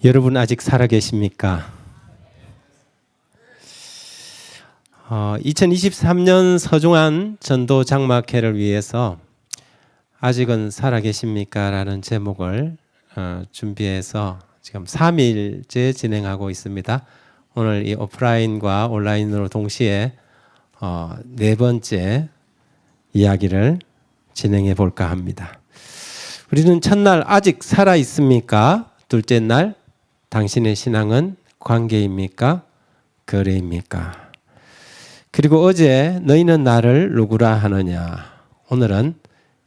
여러분 아직 살아계십니까? 2023년 서중한 전도 장막회를 위해서 아직은 살아계십니까? 라는 제목을 준비해서 지금 3일째 진행하고 있습니다. 오늘 이 오프라인과 온라인으로 동시에 네 번째 이야기를 진행해 볼까 합니다. 우리는 첫날 아직 살아 있습니까? 둘째 날 당신의 신앙은 관계입니까? 거래입니까? 그리고 어제 너희는 나를 누구라 하느냐. 오늘은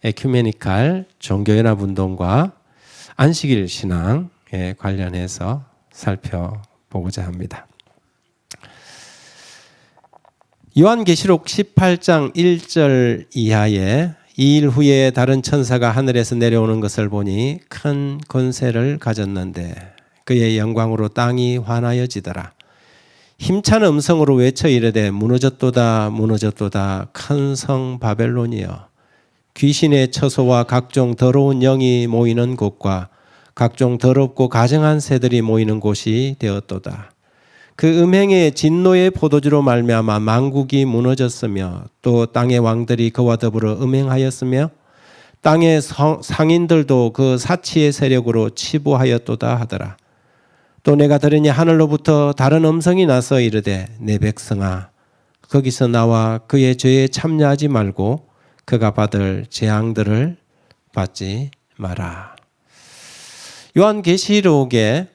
에큐메니칼 종교연합운동과 안식일 신앙에 관련해서 살펴보고자 합니다. 요한계시록 18장 1절 이하에 2일 후에 다른 천사가 하늘에서 내려오는 것을 보니 큰 권세를 가졌는데 그의 영광으로 땅이 환하여지더라. 힘찬 음성으로 외쳐 이르되 무너졌도다 무너졌도다 큰 성 바벨론이여, 귀신의 처소와 각종 더러운 영이 모이는 곳과 각종 더럽고 가증한 새들이 모이는 곳이 되었도다. 그 음행의 진노의 포도주로 말미암아 만국이 무너졌으며 또 땅의 왕들이 그와 더불어 음행하였으며 땅의 상인들도 그 사치의 세력으로 치부하였도다 하더라. 또 내가 들으니 하늘로부터 다른 음성이 나서 이르되 내 백성아 거기서 나와 그의 죄에 참여하지 말고 그가 받을 재앙들을 받지 마라. 요한계시록에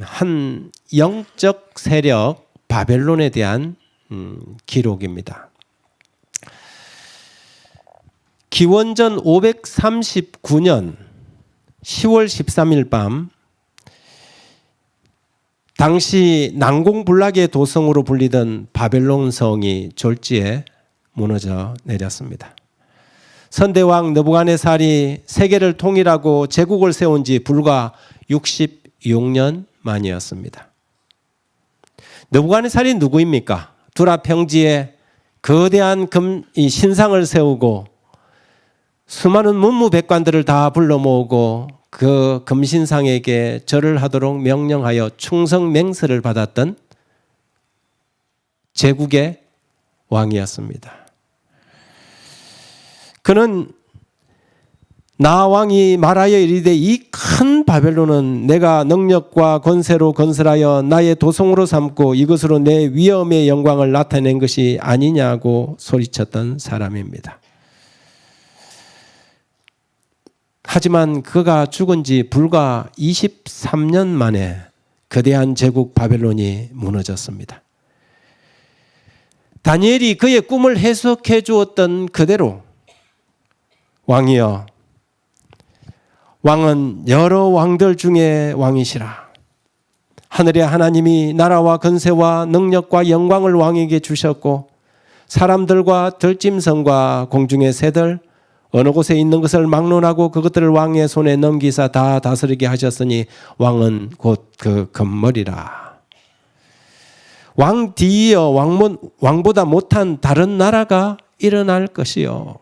한 영적 세력 바벨론에 대한 기록입니다. 기원전 539년 10월 13일 밤 당시 난공불락의 도성으로 불리던 바벨론 성이 졸지에 무너져 내렸습니다. 선대왕 느부갓네살이 세계를 통일하고 제국을 세운 지 불과 66년 만이었습니다. 느부갓네살이 누구입니까? 두라 평지에 거대한 신상을 세우고 수많은 문무백관들을 다 불러 모으고 그 금신상에게 절을 하도록 명령하여 충성맹세를 받았던 제국의 왕이었습니다. 그는 나 왕이 말하여 이르되 이 큰 바벨론은 내가 능력과 권세로 건설하여 나의 도성으로 삼고 이것으로 내 위엄의 영광을 나타낸 것이 아니냐고 소리쳤던 사람입니다. 하지만 그가 죽은 지 불과 23년 만에 거대한 제국 바벨론이 무너졌습니다. 다니엘이 그의 꿈을 해석해 주었던 그대로 왕이여, 왕은 여러 왕들 중에 왕이시라. 하늘의 하나님이 나라와 건세와 능력과 영광을 왕에게 주셨고 사람들과 들짐승과 공중의 새들 어느 곳에 있는 것을 막론하고 그것들을 왕의 손에 넘기사 다 다스리게 하셨으니 왕은 곧 그 금머리라. 왕 뒤이어 왕보다 못한 다른 나라가 일어날 것이요.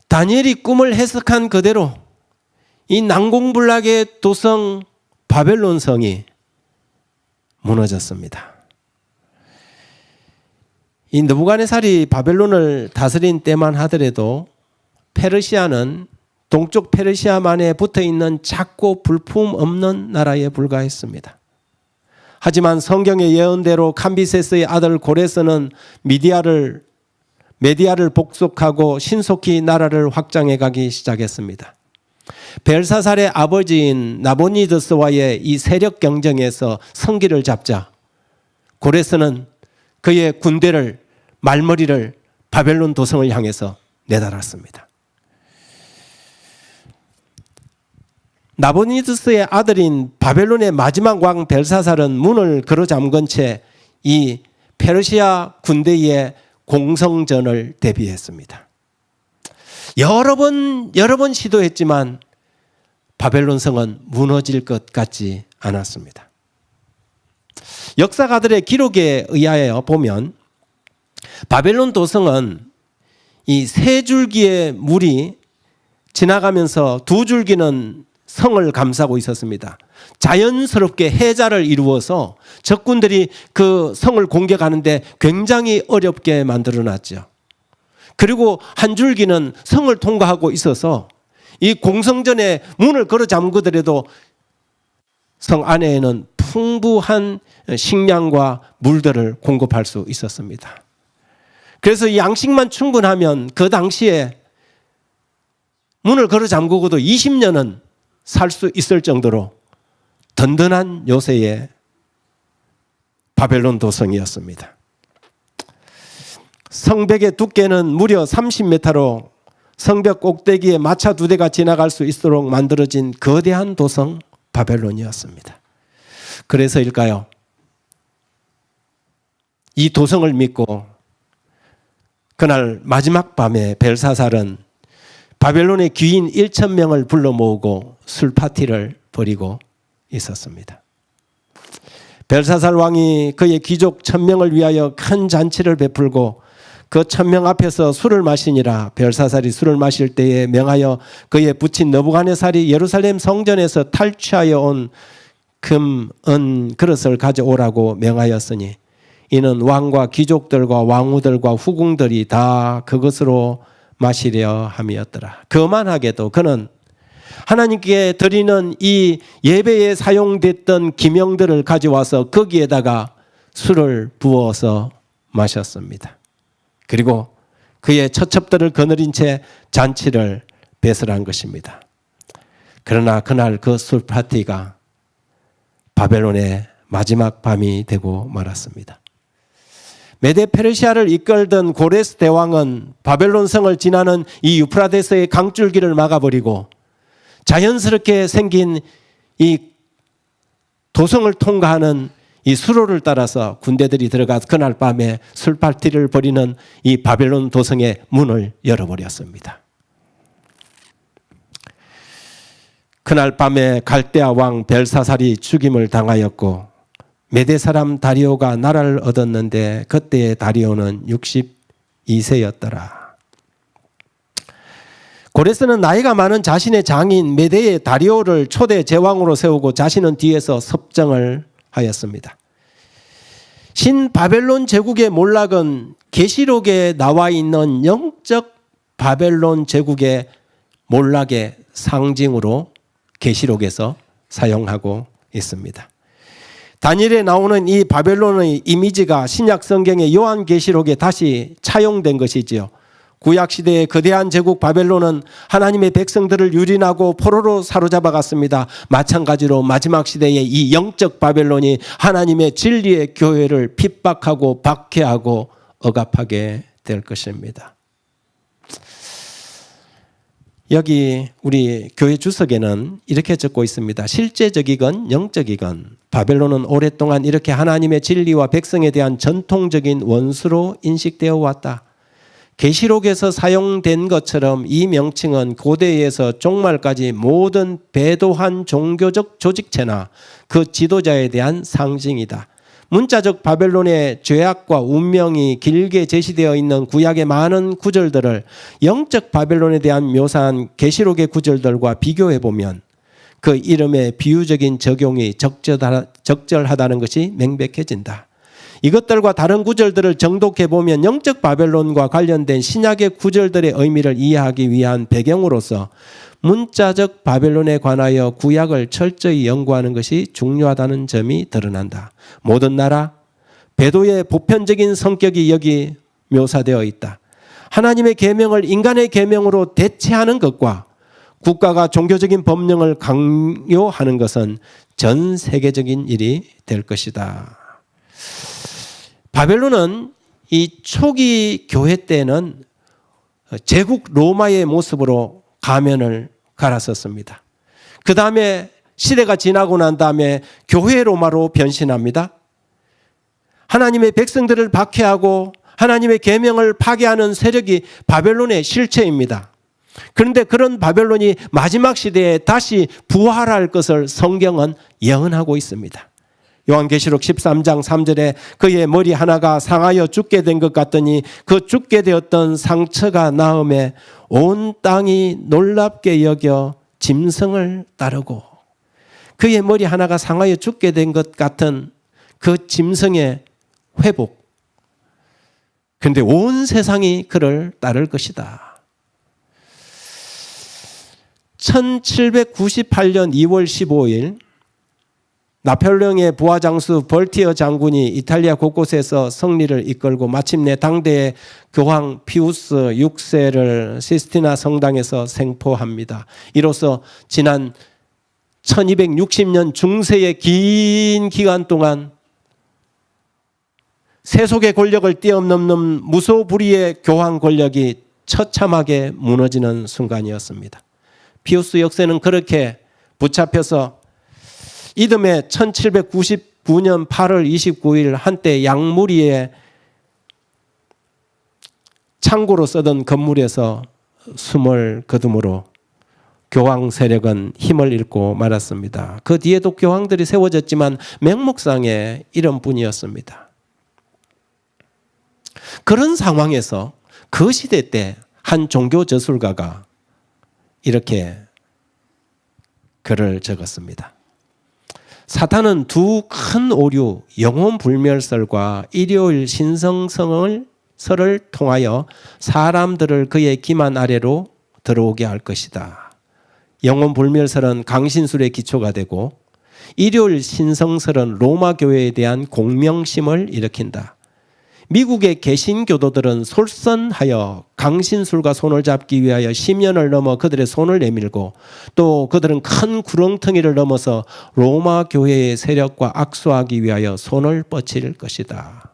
다니엘이 꿈을 해석한 그대로 이 난공불락의 도성 바벨론 성이 무너졌습니다. 이 느부갓네살이 바벨론을 다스린 때만 하더라도 페르시아는 동쪽 페르시아만에 붙어있는 작고 불품 없는 나라에 불과했습니다. 하지만 성경의 예언대로 캄비세스의 아들 고레스는 메디아를 복속하고 신속히 나라를 확장해 가기 시작했습니다. 벨사살의 아버지인 나보니드스와의 이 세력 경쟁에서 성기를 잡자 고레스는 그의 군대를 말머리를 바벨론 도성을 향해서 내달았습니다. 나보니드스의 아들인 바벨론의 마지막 왕 벨사살은 문을 걸어잠근 채 이 페르시아 군대의 공성전을 대비했습니다. 여러 번 시도했지만 바벨론 성은 무너질 것 같지 않았습니다. 역사가들의 기록에 의하여 보면 바벨론 도성은 이 세 줄기의 물이 지나가면서 두 줄기는 성을 감싸고 있었습니다. 자연스럽게 해자를 이루어서 적군들이 그 성을 공격하는데 굉장히 어렵게 만들어놨죠. 그리고 한 줄기는 성을 통과하고 있어서 이 공성전에 문을 걸어 잠그더라도 성 안에는 풍부한 식량과 물들을 공급할 수 있었습니다. 그래서 이 양식만 충분하면 그 당시에 문을 걸어 잠그고도 20년은 살 수 있을 정도로 든든한 요새의 바벨론 도성이었습니다. 성벽의 두께는 무려 30m로 성벽 꼭대기에 마차 2대가 지나갈 수 있도록 만들어진 거대한 도성 바벨론이었습니다. 그래서일까요? 이 도성을 믿고 그날 마지막 밤에 벨사살은 바벨론의 귀인 1,000명을 불러 모으고 술 파티를 벌이고 있었습니다. 벨사살 왕이 그의 귀족 1,000명을 위하여 큰 잔치를 베풀고 그 1,000명 앞에서 술을 마시니라. 벨사살이 술을 마실 때에 명하여 그의 부친 느부갓네살이 예루살렘 성전에서 탈취하여 온 금, 은 그릇을 가져오라고 명하였으니 이는 왕과 귀족들과 왕후들과 후궁들이 다 그것으로 마시려 함이었더라. 그만하게도 그는 하나님께 드리는 이 예배에 사용됐던 기명들을 가져와서 거기에다가 술을 부어서 마셨습니다. 그리고 그의 처첩들을 거느린 채 잔치를 배설한 것입니다. 그러나 그날 그 술 파티가 바벨론의 마지막 밤이 되고 말았습니다. 메데 페르시아를 이끌던 고레스 대왕은 바벨론 성을 지나는 이 유프라데스의 강줄기를 막아버리고 자연스럽게 생긴 이 도성을 통과하는 이 수로를 따라서 군대들이 들어가 그날 밤에 술 파티를 벌이는 이 바벨론 도성의 문을 열어버렸습니다. 그날 밤에 갈대아 왕 벨사살이 죽임을 당하였고 메대 사람 다리오가 나라를 얻었는데 그때의 다리오는 62세였더라. 고레스는 나이가 많은 자신의 장인 메대의 다리오를 초대 제왕으로 세우고 자신은 뒤에서 섭정을 하였습니다. 신바벨론 제국의 몰락은 계시록에 나와 있는 영적 바벨론 제국의 몰락의 상징으로 계시록에서 사용하고 있습니다. 다니엘에 나오는 이 바벨론의 이미지가 신약 성경의 요한계시록에 다시 차용된 것이지요. 구약시대의 거대한 제국 바벨론은 하나님의 백성들을 유린하고 포로로 사로잡아갔습니다. 마찬가지로 마지막 시대의 이 영적 바벨론이 하나님의 진리의 교회를 핍박하고 박해하고 억압하게 될 것입니다. 여기 우리 교회 주석에는 이렇게 적고 있습니다. 실제적이건 영적이건 바벨론은 오랫동안 이렇게 하나님의 진리와 백성에 대한 전통적인 원수로 인식되어 왔다. 계시록에서 사용된 것처럼 이 명칭은 고대에서 종말까지 모든 배도한 종교적 조직체나 그 지도자에 대한 상징이다. 문자적 바벨론의 죄악과 운명이 길게 제시되어 있는 구약의 많은 구절들을 영적 바벨론에 대한 묘사한 계시록의 구절들과 비교해 보면 그 이름의 비유적인 적용이 적절하다는 것이 명백해진다. 이것들과 다른 구절들을 정독해 보면 영적 바벨론과 관련된 신약의 구절들의 의미를 이해하기 위한 배경으로서 문자적 바벨론에 관하여 구약을 철저히 연구하는 것이 중요하다는 점이 드러난다. 모든 나라, 배도의 보편적인 성격이 여기 묘사되어 있다. 하나님의 계명을 인간의 계명으로 대체하는 것과 국가가 종교적인 법령을 강요하는 것은 전 세계적인 일이 될 것이다. 바벨론은 이 초기 교회 때는 제국 로마의 모습으로 가면을 갈았었습니다. 그 다음에 시대가 지나고 난 다음에 교회 로마로 변신합니다. 하나님의 백성들을 박해하고 하나님의 계명을 파괴하는 세력이 바벨론의 실체입니다. 그런데 그런 바벨론이 마지막 시대에 다시 부활할 것을 성경은 예언하고 있습니다. 요한계시록 13장 3절에 그의 머리 하나가 상하여 죽게 된 것 같더니 그 죽게 되었던 상처가 나음에 온 땅이 놀랍게 여겨 짐승을 따르고, 그의 머리 하나가 상하여 죽게 된 것 같은 그 짐승의 회복. 그런데 온 세상이 그를 따를 것이다. 1798년 2월 15일 나폴레옹의 부하장수 벌티어 장군이 이탈리아 곳곳에서 승리를 이끌고 마침내 당대의 교황 피우스 6세를 시스티나 성당에서 생포합니다. 이로써 지난 1260년 중세의 긴 기간 동안 세속의 권력을 뛰어넘는 무소불위의 교황 권력이 처참하게 무너지는 순간이었습니다. 피우스 역세는 그렇게 붙잡혀서 이듬해 1799년 8월 29일 한때 양무리의 창고로 쓰던 건물에서 숨을 거둠으로 교황 세력은 힘을 잃고 말았습니다. 그 뒤에도 교황들이 세워졌지만 맹목상의 이름뿐이었습니다. 그런 상황에서 그 시대 때 한 종교 저술가가 이렇게 글을 적었습니다. 사탄은 두 큰 오류, 영혼불멸설과 일요일 신성설을 통하여 사람들을 그의 기만 아래로 들어오게 할 것이다. 영혼불멸설은 강신술의 기초가 되고 일요일 신성설은 로마 교회에 대한 공명심을 일으킨다. 미국의 개신교도들은 솔선하여 강신술과 손을 잡기 위하여 심연을 넘어 그들의 손을 내밀고, 또 그들은 큰 구렁텅이를 넘어서 로마 교회의 세력과 악수하기 위하여 손을 뻗칠 것이다.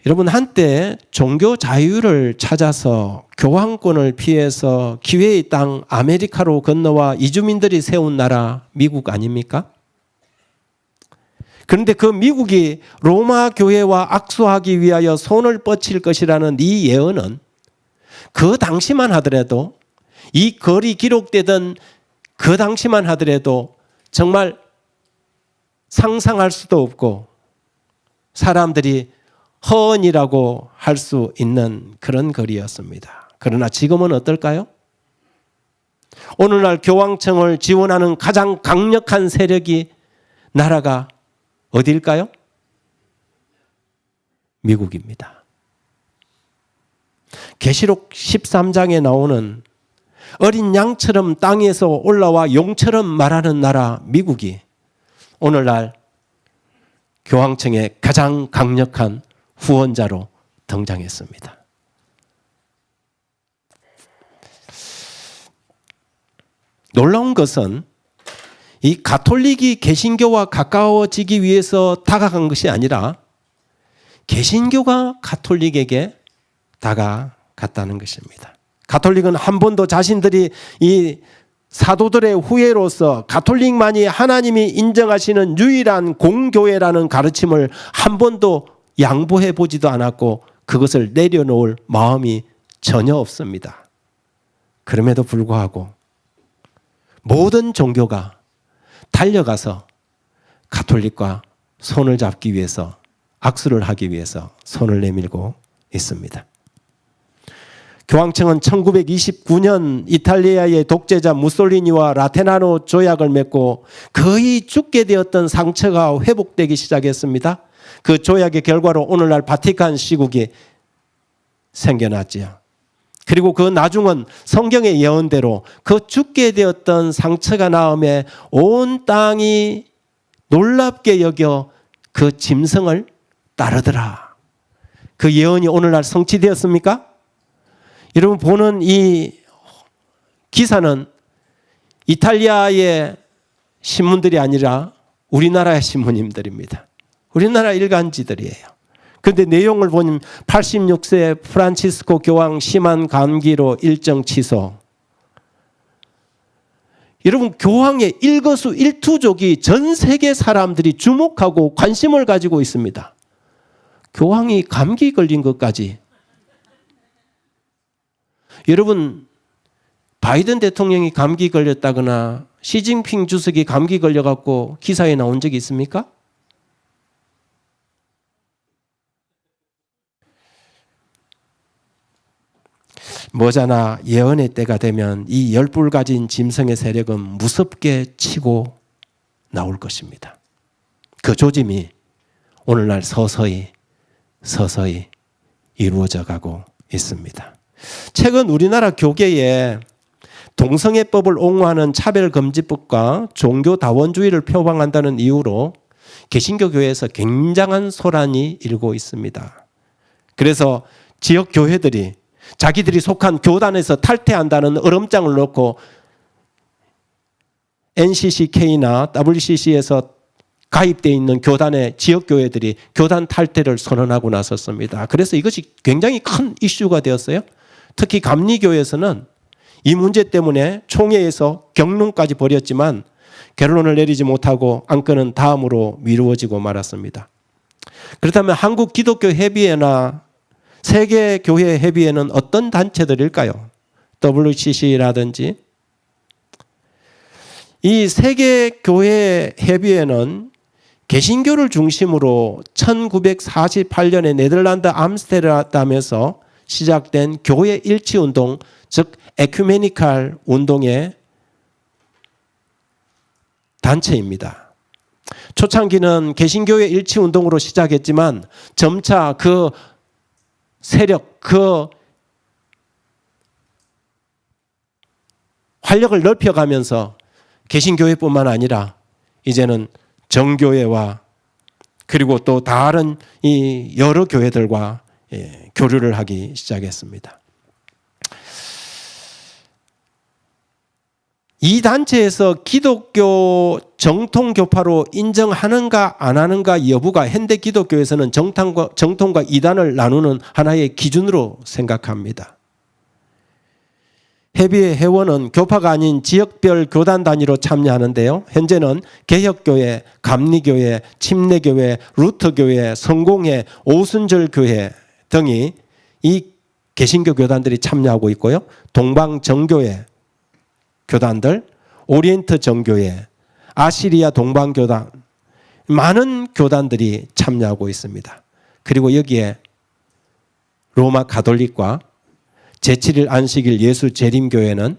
여러분, 한때 종교 자유를 찾아서 교황권을 피해서 기회의 땅 아메리카로 건너와 이주민들이 세운 나라 미국 아닙니까? 그런데 그 미국이 로마 교회와 악수하기 위하여 손을 뻗칠 것이라는 이 예언은 그 당시만 하더라도, 이 글이 기록되던 그 당시만 하더라도 정말 상상할 수도 없고 사람들이 허언이라고 할 수 있는 그런 글이었습니다. 그러나 지금은 어떨까요? 오늘날 교황청을 지원하는 가장 강력한 세력이, 나라가 어디일까요? 미국입니다. 계시록 13장에 나오는 어린 양처럼 땅에서 올라와 용처럼 말하는 나라 미국이 오늘날 교황청의 가장 강력한 후원자로 등장했습니다. 놀라운 것은 이 가톨릭이 개신교와 가까워지기 위해서 다가간 것이 아니라 개신교가 가톨릭에게 다가갔다는 것입니다. 가톨릭은 한 번도 자신들이 이 사도들의 후예로서 가톨릭만이 하나님이 인정하시는 유일한 공교회라는 가르침을 한 번도 양보해 보지도 않았고 그것을 내려놓을 마음이 전혀 없습니다. 그럼에도 불구하고 모든 종교가 달려가서 가톨릭과 손을 잡기 위해서, 악수를 하기 위해서 손을 내밀고 있습니다. 교황청은 1929년 이탈리아의 독재자 무솔리니와 라테나노 조약을 맺고 거의 죽게 되었던 상처가 회복되기 시작했습니다. 그 조약의 결과로 오늘날 바티칸 시국이 생겨났지요. 그리고 그 나중은 성경의 예언대로 그 죽게 되었던 상처가 나음에 온 땅이 놀랍게 여겨 그 짐승을 따르더라. 그 예언이 오늘날 성취되었습니까? 여러분, 보는 이 기사는 이탈리아의 신문들이 아니라 우리나라의 신문님들입니다. 우리나라 일간지들이에요. 그런데 내용을 보면 86세 프란치스코 교황 심한 감기로 일정 취소. 여러분, 교황의 일거수일투족이 전 세계 사람들이 주목하고 관심을 가지고 있습니다. 교황이 감기 걸린 것까지. 여러분, 바이든 대통령이 감기 걸렸다거나 시진핑 주석이 감기 걸려갖고 기사에 나온 적이 있습니까? 머자나 예언의 때가 되면 이 열불 가진 짐승의 세력은 무섭게 치고 나올 것입니다. 그 조짐이 오늘날 서서히 이루어져 가고 있습니다. 최근 우리나라 교계에 동성애법을 옹호하는 차별금지법과 종교다원주의를 표방한다는 이유로 개신교 교회에서 굉장한 소란이 일고 있습니다. 그래서 지역 교회들이 자기들이 속한 교단에서 탈퇴한다는 얼음장을 놓고 NCCK나 WCC에서 가입되어 있는 교단의 지역교회들이 교단 탈퇴를 선언하고 나섰습니다. 그래서 이것이 굉장히 큰 이슈가 되었어요. 특히 감리교에서는 이 문제 때문에 총회에서 경론까지 벌였지만 결론을 내리지 못하고 안건은 다음으로 미루어지고 말았습니다. 그렇다면 한국기독교협의회나 세계교회협의회는 어떤 단체들일까요? WCC라든지. 이 세계교회협의회는 개신교를 중심으로 1948년에 네덜란드 암스테르담에서 시작된 교회 일치운동, 즉 에큐메니칼 운동의 단체입니다. 초창기는 개신교회 일치운동으로 시작했지만 점차 그 세력, 그 활력을 넓혀가면서 개신교회뿐만 아니라 이제는 정교회와 그리고 또 다른 이 여러 교회들과 교류를 하기 시작했습니다. 이 단체에서 기독교 정통교파로 인정하는가 안 하는가 여부가 현대 기독교에서는 정통과 이단을 나누는 하나의 기준으로 생각합니다. 협의회 회원은 교파가 아닌 지역별 교단 단위로 참여하는데요. 현재는 개혁교회, 감리교회, 침례교회, 루터교회, 성공회, 오순절교회 등이 이 개신교 교단들이 참여하고 있고요. 동방정교회 교단들, 오리엔트 정교회, 아시리아 동방교단, 많은 교단들이 참여하고 있습니다. 그리고 여기에 로마 가톨릭과 제7일 안식일 예수 재림교회는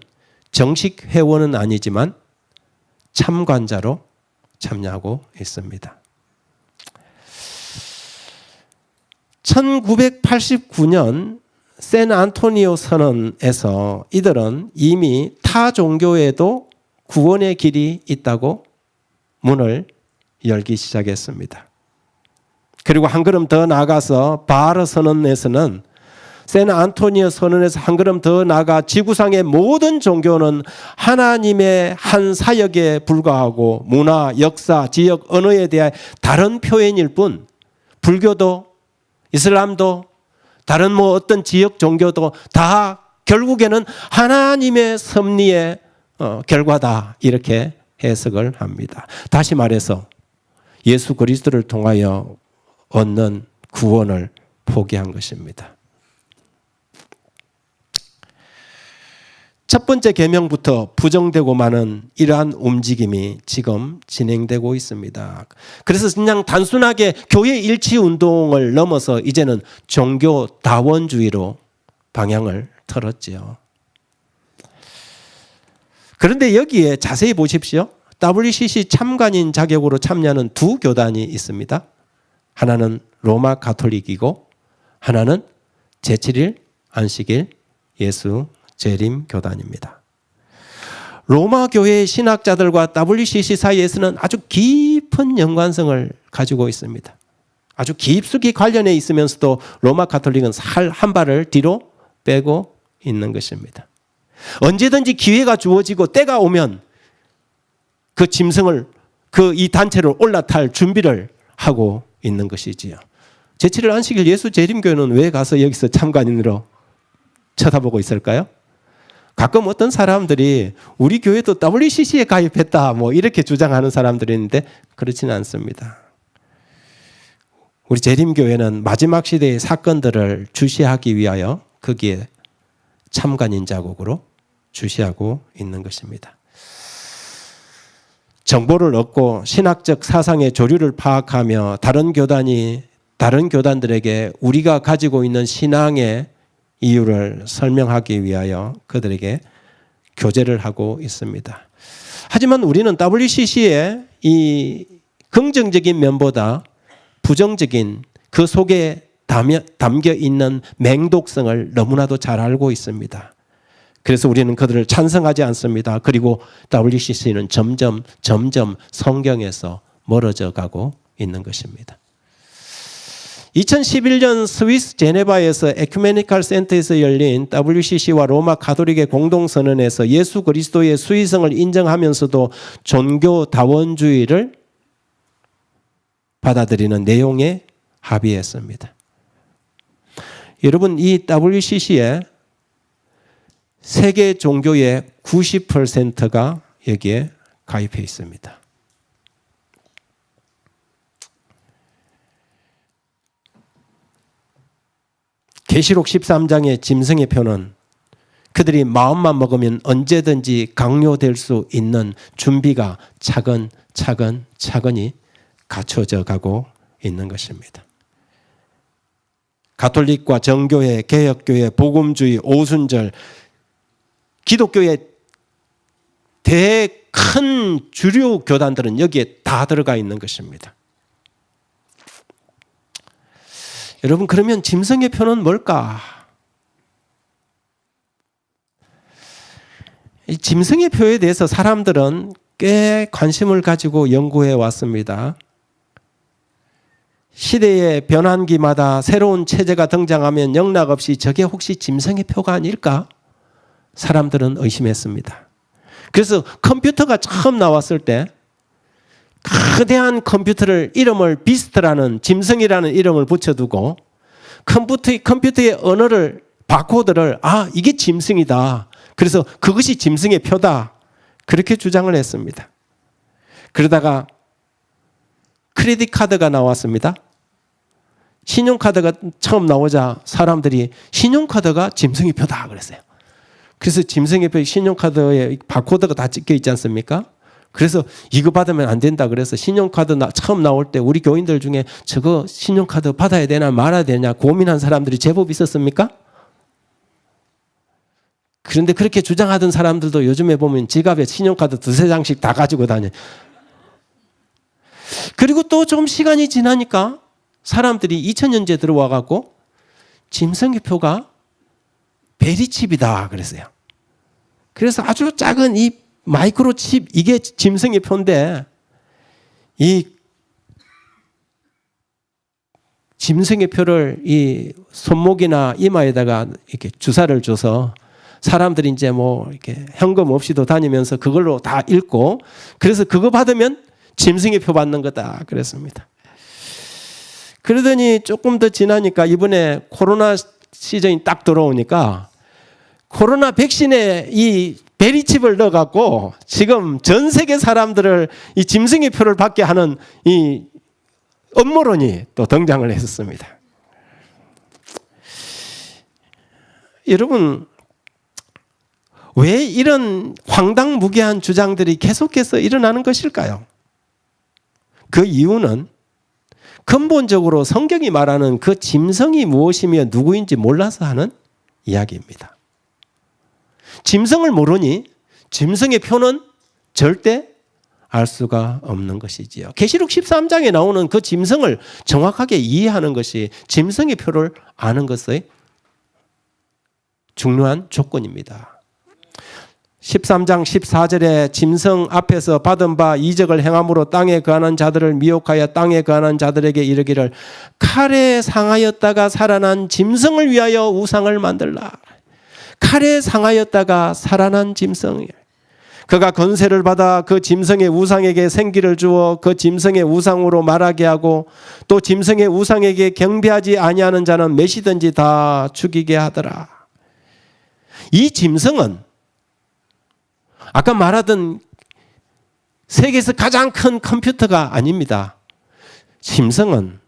정식 회원은 아니지만 참관자로 참여하고 있습니다. 1989년 샌안토니오 선언에서 이들은 이미 타 종교에도 구원의 길이 있다고 문을 열기 시작했습니다. 그리고 한 걸음 더 나아가서 바르 선언에서는 샌안토니오 선언에서 한 걸음 더 나아가 지구상의 모든 종교는 하나님의 한 사역에 불과하고 문화, 역사, 지역, 언어에 대한 다른 표현일 뿐 불교도 이슬람도 다른 어떤 지역 종교도 다 결국에는 하나님의 섭리의 결과다 이렇게 해석을 합니다. 다시 말해서 예수 그리스도를 통하여 얻는 구원을 포기한 것입니다. 첫 번째 계명부터 부정되고 마는 이러한 움직임이 지금 진행되고 있습니다. 그래서 그냥 단순하게 교회 일치 운동을 넘어서 이제는 종교 다원주의로 방향을 틀었지요. 그런데 여기에 자세히 보십시오. WCC 참관인 자격으로 참여하는 두 교단이 있습니다. 하나는 로마 가톨릭이고 하나는 제7일 안식일 예수 재림 교단입니다. 로마 교회의 신학자들과 WCC 사이에서는 아주 깊은 연관성을 가지고 있습니다. 아주 깊숙이 관련해 있으면서도 로마 가톨릭은 한 발을 뒤로 빼고 있는 것입니다. 언제든지 기회가 주어지고 때가 오면 그 짐승을 이 단체를 올라탈 준비를 하고 있는 것이지요. 제7일 안식일 예수 재림교회는 왜 가서 여기서 참관인으로 쳐다보고 있을까요? 가끔 어떤 사람들이 우리 교회도 WCC에 가입했다 이렇게 주장하는 사람들이 있는데 그렇지는 않습니다. 우리 재림교회는 마지막 시대의 사건들을 주시하기 위하여 거기에 참관인 자국으로 주시하고 있는 것입니다. 정보를 얻고 신학적 사상의 조류를 파악하며 다른 교단들에게 우리가 가지고 있는 신앙의 이유를 설명하기 위하여 그들에게 교제를 하고 있습니다. 하지만 우리는 WCC의 이 긍정적인 면보다 부정적인 그 속에 담겨 있는 맹독성을 너무나도 잘 알고 있습니다. 그래서 우리는 그들을 찬성하지 않습니다. 그리고 WCC는 점점 성경에서 멀어져 가고 있는 것입니다. 2011년 스위스 제네바에서 에큐메니칼 센터에서 열린 WCC와 로마 가톨릭의 공동선언에서 예수 그리스도의 수위성을 인정하면서도 종교 다원주의를 받아들이는 내용에 합의했습니다. 여러분, 이 WCC에 세계 종교의 90%가 여기에 가입해 있습니다. 계시록 13장의 짐승의 표는 그들이 마음만 먹으면 언제든지 강요될 수 있는 준비가 차근차근히 갖춰져 가고 있는 것입니다. 가톨릭과 정교회, 개혁교회, 복음주의, 오순절, 기독교의 큰 주류 교단들은 여기에 다 들어가 있는 것입니다. 여러분, 그러면 짐승의 표는 뭘까? 이 짐승의 표에 대해서 사람들은 꽤 관심을 가지고 연구해 왔습니다. 시대의 변환기마다 새로운 체제가 등장하면 영락없이 저게 혹시 짐승의 표가 아닐까? 사람들은 의심했습니다. 그래서 컴퓨터가 처음 나왔을 때 거대한 컴퓨터를 이름을 비스트라는 짐승이라는 이름을 붙여두고 컴퓨터의 언어를 바코드를 이게 짐승이다. 그래서 그것이 짐승의 표다. 그렇게 주장을 했습니다. 그러다가 크레딧 카드가 나왔습니다. 신용카드가 처음 나오자 사람들이 신용카드가 짐승의 표다 그랬어요. 그래서 짐승의 표 신용카드에 바코드가 다 찍혀 있지 않습니까? 그래서 이거 받으면 안 된다 그래서 신용카드 처음 나올 때 우리 교인들 중에 저거 신용카드 받아야 되나 말아야 되냐 고민한 사람들이 제법 있었습니까? 그런데 그렇게 주장하던 사람들도 요즘에 보면 지갑에 신용카드 2-3장씩 다 가지고 다녀요. 그리고 또 좀 시간이 지나니까 사람들이 2000년째 들어와 갖고 짐승의 표가 베리칩이다 그랬어요. 그래서 아주 작은 이 마이크로칩 이게 짐승의 표인데 이 짐승의 표를 이 손목이나 이마에다가 이렇게 주사를 줘서 사람들이 이제 뭐 이렇게 현금 없이도 다니면서 그걸로 다 읽고 그래서 그거 받으면 짐승의 표 받는 거다 그랬습니다. 그러더니 조금 더 지나니까 이번에 코로나 시즌이 딱 들어오니까 코로나 백신에 이 베리칩을 넣어갖고 지금 전 세계 사람들을 이 짐승의 표를 받게 하는 이 음모론이 또 등장을 했었습니다. 여러분, 왜 이런 황당무계한 주장들이 계속해서 일어나는 것일까요? 그 이유는 근본적으로 성경이 말하는 그 짐승이 무엇이며 누구인지 몰라서 하는 이야기입니다. 짐승을 모르니 짐승의 표는 절대 알 수가 없는 것이지요. 계시록 13장에 나오는 그 짐승을 정확하게 이해하는 것이 짐승의 표를 아는 것의 중요한 조건입니다. 13장 14절에 짐승 앞에서 받은 바 이적을 행함으로 땅에 거하는 자들을 미혹하여 땅에 거하는 자들에게 이르기를 칼에 상하였다가 살아난 짐승을 위하여 우상을 만들라. 칼에 상하였다가 살아난 짐승. 그가 권세를 받아 그 짐승의 우상에게 생기를 주어 그 짐승의 우상으로 말하게 하고 또 짐승의 우상에게 경배하지 아니하는 자는 몇이든지 다 죽이게 하더라. 이 짐승은 아까 말하던 세계에서 가장 큰 컴퓨터가 아닙니다. 짐승은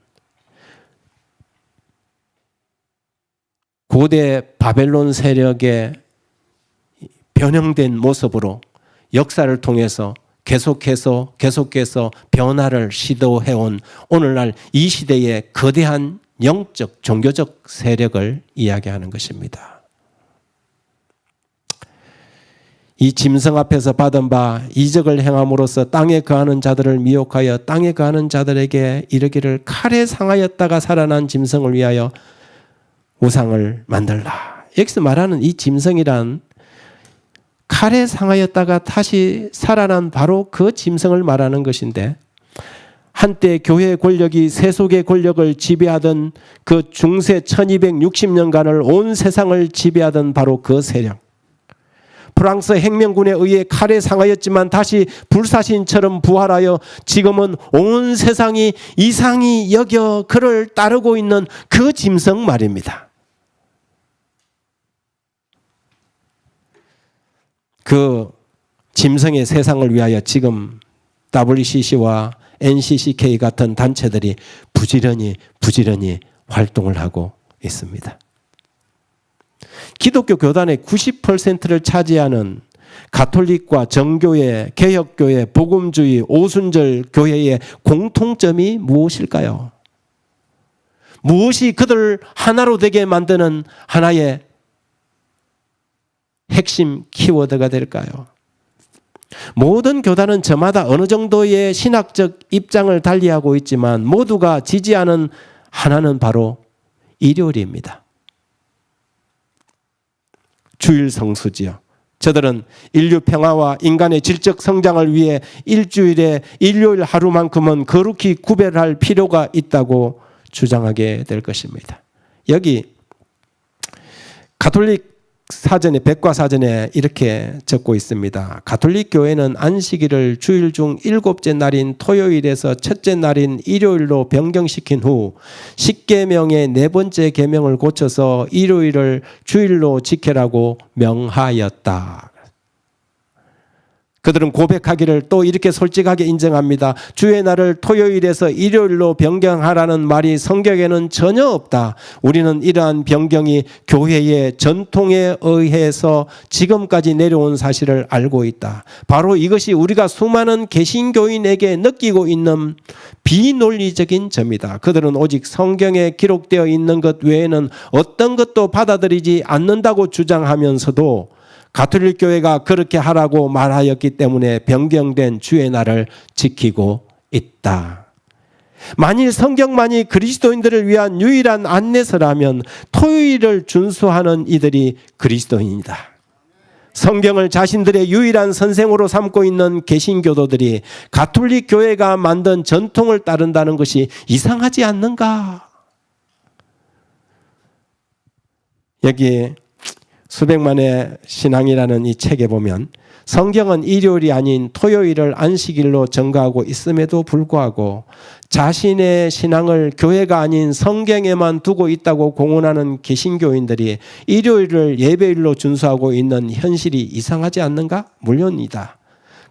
고대 바벨론 세력의 변형된 모습으로 역사를 통해서 계속해서 변화를 시도해온 오늘날 이 시대의 거대한 영적, 종교적 세력을 이야기하는 것입니다. 이 짐승 앞에서 받은 바 이적을 행함으로써 땅에 거하는 자들을 미혹하여 땅에 거하는 자들에게 이르기를 칼에 상하였다가 살아난 짐승을 위하여 우상을 만들라. 여기서 말하는 이 짐승이란 칼에 상하였다가 다시 살아난 바로 그 짐승을 말하는 것인데, 한때 교회의 권력이 세속의 권력을 지배하던 그 중세 1260년간을 온 세상을 지배하던 바로 그 세력, 프랑스 혁명군에 의해 칼에 상하였지만 다시 불사신처럼 부활하여 지금은 온 세상이 이상히 여겨 그를 따르고 있는 그 짐승 말입니다. 그 짐승의 세상을 위하여 지금 WCC와 NCCK 같은 단체들이 부지런히 활동을 하고 있습니다. 기독교 교단의 90%를 차지하는 가톨릭과 정교회, 개혁교회, 복음주의, 오순절 교회의 공통점이 무엇일까요? 무엇이 그들을 하나로 되게 만드는 하나의 핵심 키워드가 될까요? 모든 교단은 저마다 어느 정도의 신학적 입장을 달리하고 있지만 모두가 지지하는 하나는 바로 일요일입니다. 주일 성수지요. 저들은 인류 평화와 인간의 질적 성장을 위해 일주일에 일요일 하루만큼은 거룩히 구별할 필요가 있다고 주장하게 될 것입니다. 여기 가톨릭 사전에, 백과사전에 이렇게 적고 있습니다. 가톨릭 교회는 안식일을 주일 중 7째 날인 토요일에서 첫째 날인 일요일로 변경시킨 후 10계명의 4번째 계명을 고쳐서 일요일을 주일로 지켜라고 명하였다. 그들은 고백하기를 또 이렇게 솔직하게 인정합니다. 주의 날을 토요일에서 일요일로 변경하라는 말이 성경에는 전혀 없다. 우리는 이러한 변경이 교회의 전통에 의해서 지금까지 내려온 사실을 알고 있다. 바로 이것이 우리가 수많은 개신교인에게 느끼고 있는 비논리적인 점이다. 그들은 오직 성경에 기록되어 있는 것 외에는 어떤 것도 받아들이지 않는다고 주장하면서도 가톨릭 교회가 그렇게 하라고 말하였기 때문에 변경된 주의 날을 지키고 있다. 만일 성경만이 그리스도인들을 위한 유일한 안내서라면 토요일을 준수하는 이들이 그리스도인이다. 성경을 자신들의 유일한 선생으로 삼고 있는 개신교도들이 가톨릭 교회가 만든 전통을 따른다는 것이 이상하지 않는가? 여기 수백만의 신앙이라는 이 책에 보면 성경은 일요일이 아닌 토요일을 안식일로 정가하고 있음에도 불구하고 자신의 신앙을 교회가 아닌 성경에만 두고 있다고 공언하는 개신교인들이 일요일을 예배일로 준수하고 있는 현실이 이상하지 않는가? 물론이다.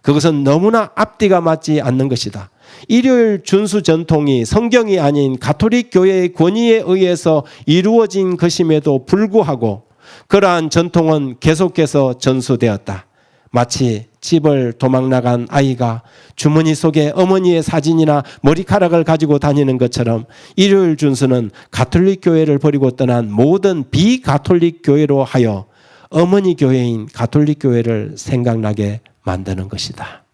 그것은 너무나 앞뒤가 맞지 않는 것이다. 일요일 준수 전통이 성경이 아닌 가톨릭 교회의 권위에 의해서 이루어진 것임에도 불구하고 그러한 전통은 계속해서 전수되었다. 마치 집을 도망나간 아이가 주머니 속에 어머니의 사진이나 머리카락을 가지고 다니는 것처럼 일요일 준수는 가톨릭 교회를 버리고 떠난 모든 비가톨릭 교회로 하여 어머니 교회인 가톨릭 교회를 생각나게 만드는 것이다.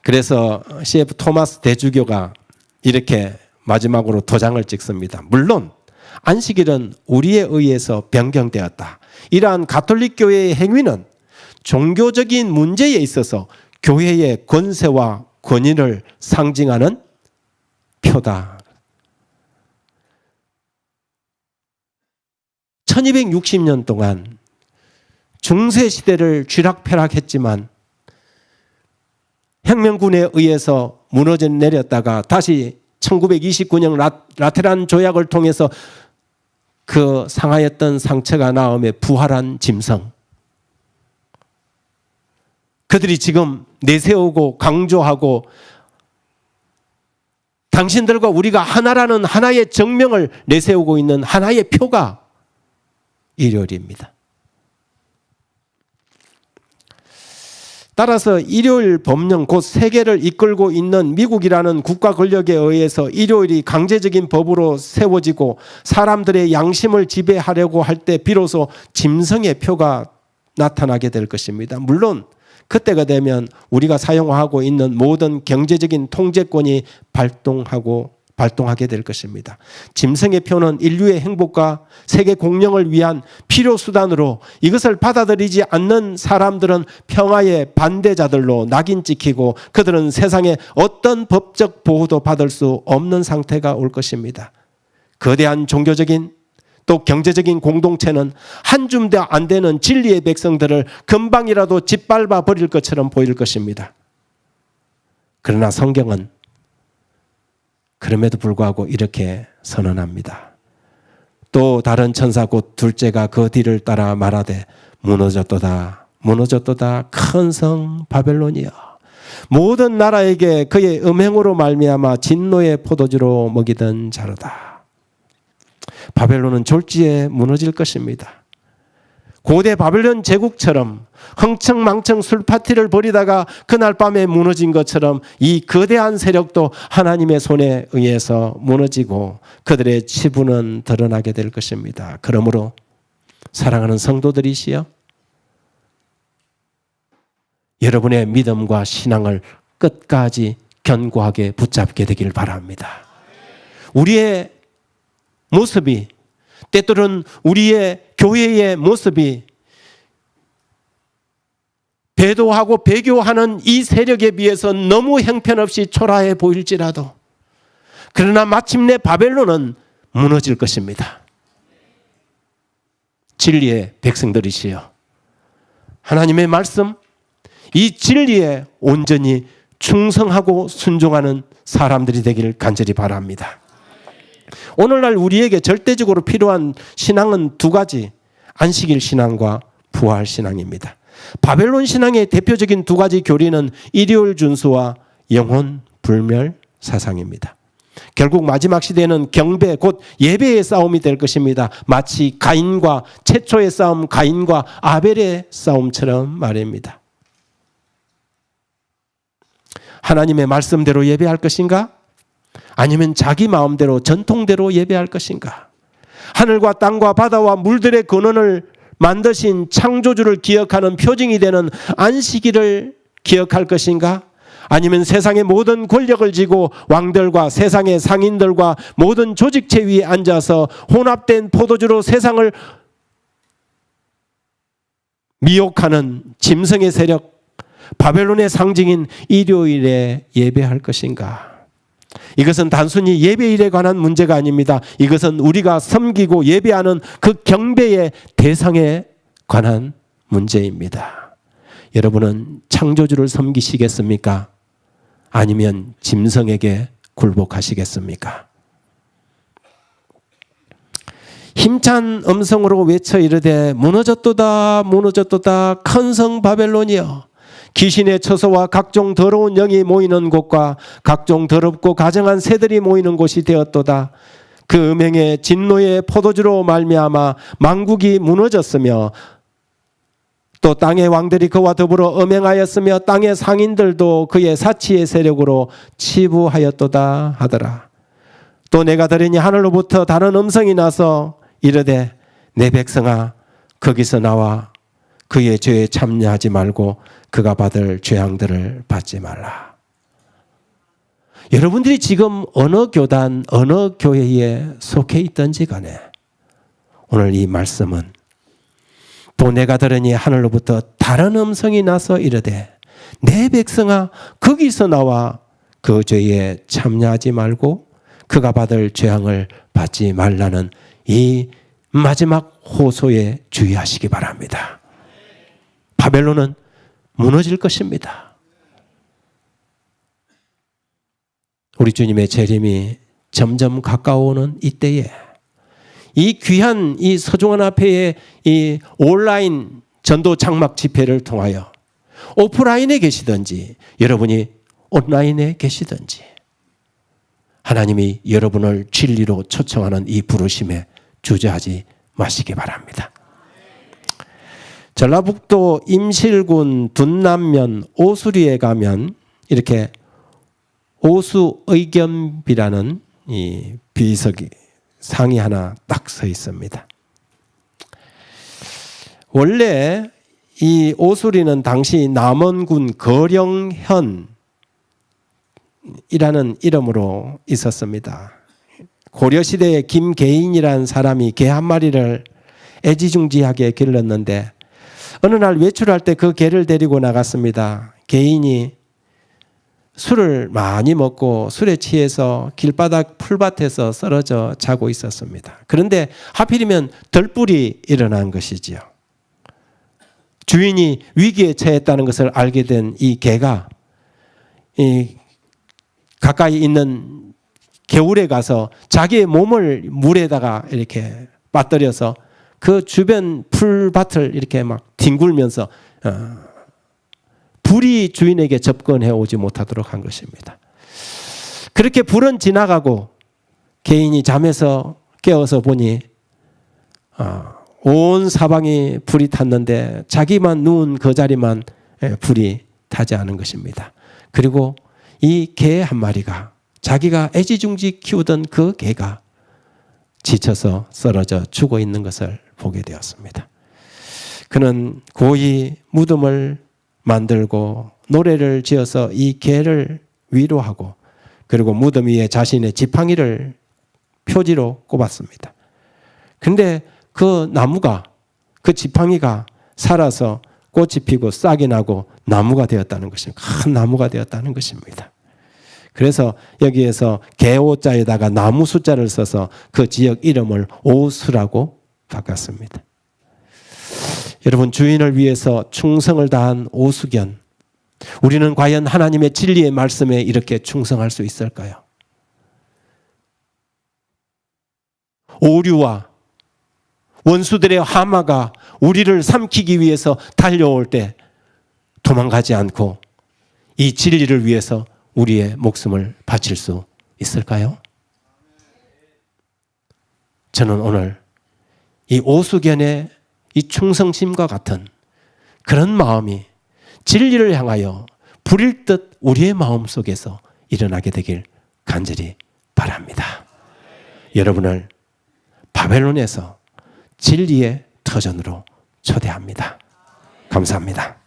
그래서 CF 토마스 대주교가 이렇게 마지막으로 도장을 찍습니다. 물론 안식일은 우리에 의해서 변경되었다. 이러한 가톨릭 교회의 행위는 종교적인 문제에 있어서 교회의 권세와 권위를 상징하는 표다. 1260년 동안 중세 시대를 쥐락펴락했지만 혁명군에 의해서 무너져 내렸다가 다시 1929년 라테란 조약을 통해서 그 상하였던 상처가 나음에 부활한 짐승. 그들이 지금 내세우고 강조하고 당신들과 우리가 하나라는 하나의 정명을 내세우고 있는 하나의 표가 일요일입니다. 따라서 일요일 법령 곧 세계를 이끌고 있는 미국이라는 국가 권력에 의해서 일요일이 강제적인 법으로 세워지고 사람들의 양심을 지배하려고 할 때 비로소 짐승의 표가 나타나게 될 것입니다. 물론 그때가 되면 우리가 사용하고 있는 모든 경제적인 통제권이 발동하게 될 것입니다. 짐승의 표는 인류의 행복과 세계 공영을 위한 필요 수단으로 이것을 받아들이지 않는 사람들은 평화의 반대자들로 낙인 찍히고 그들은 세상에 어떤 법적 보호도 받을 수 없는 상태가 올 것입니다. 거대한 종교적인 또 경제적인 공동체는 한 줌도 안 되는 진리의 백성들을 금방이라도 짓밟아 버릴 것처럼 보일 것입니다. 그러나 성경은 그럼에도 불구하고 이렇게 선언합니다. 또 다른 천사 곧 둘째가 그 뒤를 따라 말하되 무너졌도다 무너졌도다 큰 성 바벨론이여 모든 나라에게 그의 음행으로 말미암아 진노의 포도주로 먹이던 자로다. 바벨론은 졸지에 무너질 것입니다. 고대 바벨론 제국처럼 흥청망청 술파티를 벌이다가 그날 밤에 무너진 것처럼 이 거대한 세력도 하나님의 손에 의해서 무너지고 그들의 치부는 드러나게 될 것입니다. 그러므로 사랑하는 성도들이시여 여러분의 믿음과 신앙을 끝까지 견고하게 붙잡게 되길 바랍니다. 우리의 모습이 때때로는 우리의 교회의 모습이 배도하고 배교하는 이 세력에 비해서 너무 형편없이 초라해 보일지라도 그러나 마침내 바벨론은 무너질 것입니다. 진리의 백성들이시여 하나님의 말씀 이 진리에 온전히 충성하고 순종하는 사람들이 되기를 간절히 바랍니다. 오늘날 우리에게 절대적으로 필요한 신앙은 두 가지, 안식일 신앙과 부활 신앙입니다. 바벨론 신앙의 대표적인 두 가지 교리는 일요일 준수와 영혼 불멸 사상입니다. 결국 마지막 시대는 경배 곧 예배의 싸움이 될 것입니다. 마치 가인과 최초의 싸움 가인과 아벨의 싸움처럼 말입니다. 하나님의 말씀대로 예배할 것인가? 아니면 자기 마음대로 전통대로 예배할 것인가? 하늘과 땅과 바다와 물들의 근원을 만드신 창조주를 기억하는 표징이 되는 안식일을 기억할 것인가? 아니면 세상의 모든 권력을 쥐고 왕들과 세상의 상인들과 모든 조직체 위에 앉아서 혼합된 포도주로 세상을 미혹하는 짐승의 세력 바벨론의 상징인 일요일에 예배할 것인가? 이것은 단순히 예배일에 관한 문제가 아닙니다. 이것은 우리가 섬기고 예배하는 그 경배의 대상에 관한 문제입니다. 여러분은 창조주를 섬기시겠습니까? 아니면 짐승에게 굴복하시겠습니까? 힘찬 음성으로 외쳐 이르되 무너졌도다 무너졌도다 큰 성 바벨론이여 귀신의 처소와 각종 더러운 영이 모이는 곳과 각종 더럽고 가증한 새들이 모이는 곳이 되었도다. 그 음행의 진노의 포도주로 말미암아 만국이 무너졌으며 또 땅의 왕들이 그와 더불어 음행하였으며 땅의 상인들도 그의 사치의 세력으로 치부하였도다 하더라. 또 내가 들으니 하늘로부터 다른 음성이 나서 이르되 내 백성아 거기서 나와 그의 죄에 참여하지 말고 그가 받을 죄악들을 받지 말라. 여러분들이 지금 어느 교단, 어느 교회에 속해 있든지 간에 오늘 이 말씀은 또 내가 들으니 하늘로부터 다른 음성이 나서 이르되 내 백성아 거기서 나와 그 죄에 참여하지 말고 그가 받을 죄악을 받지 말라는 이 마지막 호소에 주의하시기 바랍니다. 바벨론은 무너질 것입니다. 우리 주님의 재림이 점점 가까워오는 이때에 이 귀한 이 서중원 앞에의 이 온라인 전도 장막 집회를 통하여 오프라인에 계시든지 여러분이 온라인에 계시든지 하나님이 여러분을 진리로 초청하는 이 부르심에 주저하지 마시기 바랍니다. 전라북도 임실군 둔남면 오수리에 가면 이렇게 오수의겸비라는 이 비석이 상이 하나 딱 서 있습니다. 원래 이 오수리는 당시 남원군 거령현이라는 이름으로 있었습니다. 고려시대에 김계인이라는 사람이 개 한 마리를 애지중지하게 길렀는데 어느 날 외출할 때 그 개를 데리고 나갔습니다. 개인이 술을 많이 먹고 술에 취해서 길바닥 풀밭에서 쓰러져 자고 있었습니다. 그런데 하필이면 들불이 일어난 것이지요. 주인이 위기에 처했다는 것을 알게 된 이 개가 가까이 있는 개울에 가서 자기의 몸을 물에다가 이렇게 빠뜨려서 그 주변 풀밭을 이렇게 막 뒹굴면서 불이 주인에게 접근해 오지 못하도록 한 것입니다. 그렇게 불은 지나가고 개인이 잠에서 깨어서 보니 온 사방이 불이 탔는데 자기만 누운 그 자리만 불이 타지 않은 것입니다. 그리고 이 개 한 마리가 자기가 애지중지 키우던 그 개가 지쳐서 쓰러져 죽어 있는 것을 보게 되었습니다. 그는 고이 무덤을 만들고 노래를 지어서 이 개를 위로하고 그리고 무덤 위에 자신의 지팡이를 표지로 꼽았습니다. 그런데 그 나무가 그 지팡이가 살아서 꽃이 피고 싹이 나고 나무가 되었다는 것입니다. 큰 나무가 되었다는 것입니다. 그래서 여기에서 개오자에다가 나무 숫자를 써서 그 지역 이름을 오수라고 바꿨습니다. 여러분, 주인을 위해서 충성을 다한 오수견, 우리는 과연 하나님의 진리의 말씀에 이렇게 충성할 수 있을까요? 오류와 원수들의 하마가 우리를 삼키기 위해서 달려올 때 도망가지 않고 이 진리를 위해서 우리의 목숨을 바칠 수 있을까요? 저는 오늘 이 오수견의 이 충성심과 같은 그런 마음이 진리를 향하여 불일 듯 우리의 마음 속에서 일어나게 되길 간절히 바랍니다. 여러분을 바벨론에서 진리의 터전으로 초대합니다. 감사합니다.